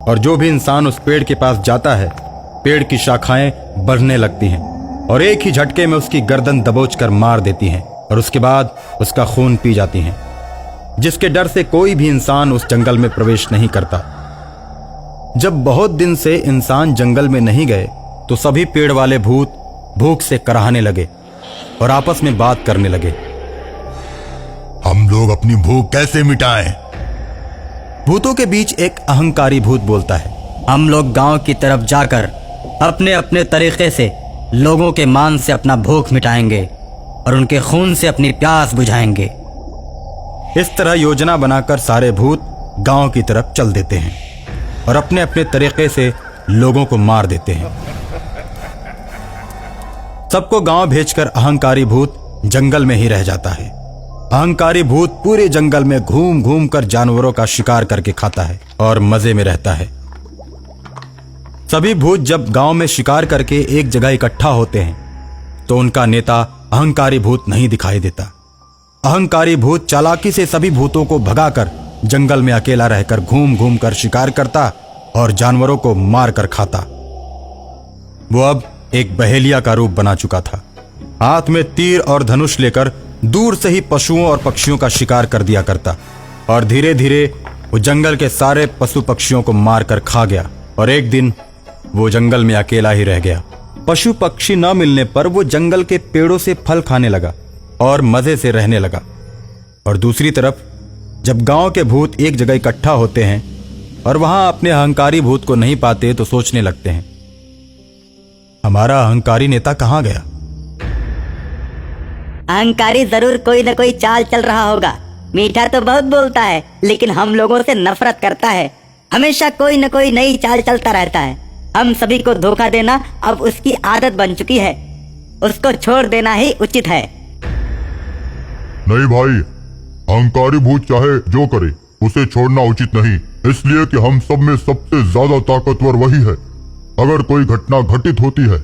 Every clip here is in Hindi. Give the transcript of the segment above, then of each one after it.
और जो भी इंसान उस पेड़ के पास जाता है, पेड़ की शाखाएं बढ़ने लगती हैं और एक ही झटके में उसकी गर्दन दबोचकर मार देती हैं और उसके बाद उसका खून पी जाती हैं, जिसके डर से कोई भी इंसान उस जंगल में प्रवेश नहीं करता। जब बहुत दिन से इंसान जंगल में नहीं गए तो सभी पेड़ वाले भूत भूख से कराहने लगे और आपस में बात करने लगे। हम लोग अपनी भूख कैसे मिटाएं? भूतों के बीच एक अहंकारी भूत बोलता है, हम लोग गांव की तरफ जाकर अपने अपने तरीके से लोगों के मान से अपना भूख मिटाएंगे और उनके खून से अपनी प्यास बुझाएंगे। इस तरह योजना बनाकर सारे भूत गांव की तरफ चल देते हैं और अपने अपने तरीके से लोगों को मार देते हैं। सबको गांव भेजकर अहंकारी भूत जंगल में ही रह जाता है। अहंकारी भूत पूरे जंगल में घूम घूम कर जानवरों का शिकार करके खाता है और मजे में रहता है। सभी भूत जब गांव में शिकार करके एक जगह इकट्ठा होते हैं तो उनका नेता अहंकारी भूत नहीं दिखाई देता। अहंकारी भूत चालाकी से सभी भूतों को भगाकर जंगल में अकेला रहकर घूम घूम कर शिकार करता और जानवरों को मार कर खाता। वो अब एक बहेलिया का रूप बना चुका था। हाथ में तीर और धनुष लेकर दूर से ही पशुओं और पक्षियों का शिकार कर दिया करता और धीरे धीरे वो जंगल के सारे पशु पक्षियों को मार कर खा गया और एक दिन वो जंगल में अकेला ही रह गया। पशु पक्षी न मिलने पर वो जंगल के पेड़ों से फल खाने लगा और मजे से रहने लगा। और दूसरी तरफ जब गांव के भूत एक जगह इकट्ठा होते हैं और वहां अपने अहंकारी भूत को नहीं पाते तो सोचने लगते हैं, हमारा अहंकारी नेता कहां गया? अहंकारी जरूर कोई न कोई चाल चल रहा होगा। मीठा तो बहुत बोलता है लेकिन हम लोगों से नफरत करता है। हमेशा कोई न कोई नई चाल चलता रहता है। हम सभी को धोखा देना अब उसकी आदत बन चुकी है। उसको छोड़ देना ही उचित है। नहीं भाई, अहंकारी भूत चाहे जो करे उसे छोड़ना उचित नहीं, इसलिए कि हम सब में सबसे ज्यादा ताकतवर वही है। अगर कोई घटना घटित होती है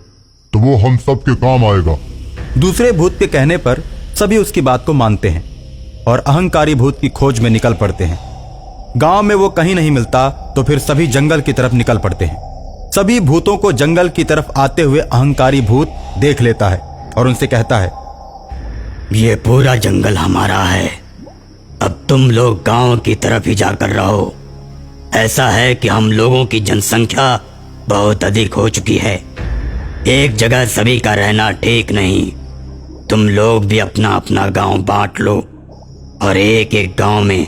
तो वो हम सब के काम आएगा। दूसरे भूत के कहने पर सभी उसकी बात को मानते हैं और अहंकारी भूत की खोज में निकल पड़ते हैं। गांव में वो कहीं नहीं मिलता तो फिर सभी जंगल की तरफ निकल पड़ते हैं। सभी भूतों को जंगल की तरफ आते हुए अहंकारी भूत देख लेता है और उनसे कहता है, ये पूरा जंगल हमारा है, अब तुम लोग गांव की तरफ ही जाकर रहो। ऐसा है कि हम लोगों की जनसंख्या बहुत अधिक हो चुकी है। एक जगह सभी का रहना ठीक नहीं। तुम लोग भी अपना अपना गांव बांट लो और एक एक गांव में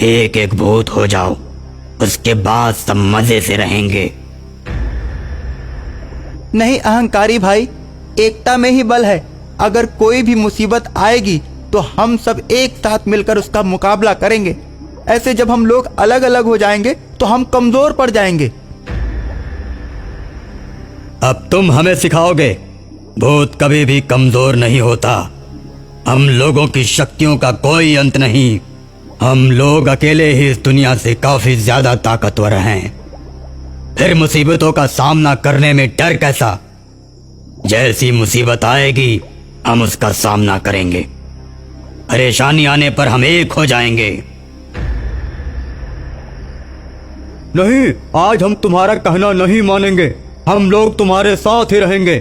एक एक भूत हो जाओ। उसके बाद सब मजे से रहेंगे। नहीं अहंकारी भाई, एकता में ही बल है। अगर कोई भी मुसीबत आएगी तो हम सब एक साथ मिलकर उसका मुकाबला करेंगे। ऐसे जब हम लोग अलग अलग हो जाएंगे तो हम कमजोर पड़ जाएंगे। अब तुम हमें सिखाओगे, भूत कभी भी कमजोर नहीं होता। हम लोगों की शक्तियों का कोई अंत नहीं। हम लोग अकेले ही इस दुनिया से काफी ज्यादा ताकतवर हैं। फिर मुसीबतों का सामना करने में डर कैसा? जैसी मुसीबत आएगी हम उसका सामना करेंगे। परेशानी आने पर हम एक हो जाएंगे। नहीं, आज हम तुम्हारा कहना नहीं मानेंगे। हम लोग तुम्हारे साथ ही रहेंगे।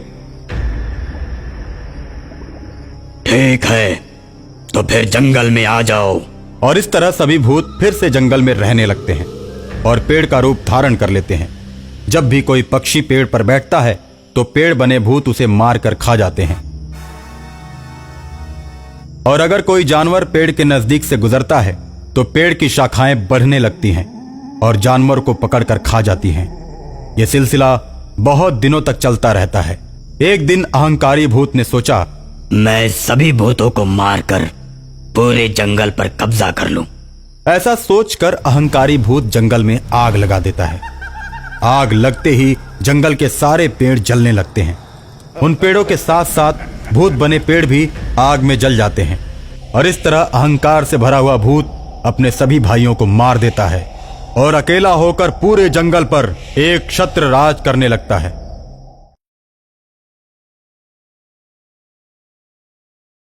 ठीक है, तो फिर जंगल में आ जाओ। और इस तरह सभी भूत फिर से जंगल में रहने लगते हैं और पेड़ का रूप धारण कर लेते हैं। जब भी कोई पक्षी पेड़ पर बैठता है तो पेड़ बने भूत उसे मार कर खा जाते हैं। और अगर कोई जानवर पेड़ के नजदीक से गुजरता है तो पेड़ की शाखाएं बढ़ने लगती हैं और जानवर को पकड़कर खा जाती हैं। यह सिलसिला बहुत दिनों तक चलता रहता है। एक दिन अहंकारी भूत ने सोचा, मैं सभी भूतों को मारकर पूरे जंगल पर कब्जा कर लूं। ऐसा सोचकर अहंकारी भूत जंगल में आग लगा देता है। आग लगते ही जंगल के सारे पेड़ जलने लगते हैं। उन पेड़ों के साथ साथ भूत बने पेड़ भी आग में जल जाते हैं और इस तरह अहंकार से भरा हुआ भूत अपने सभी भाइयों को मार देता है और अकेला होकर पूरे जंगल पर एक छत्र राज करने लगता है।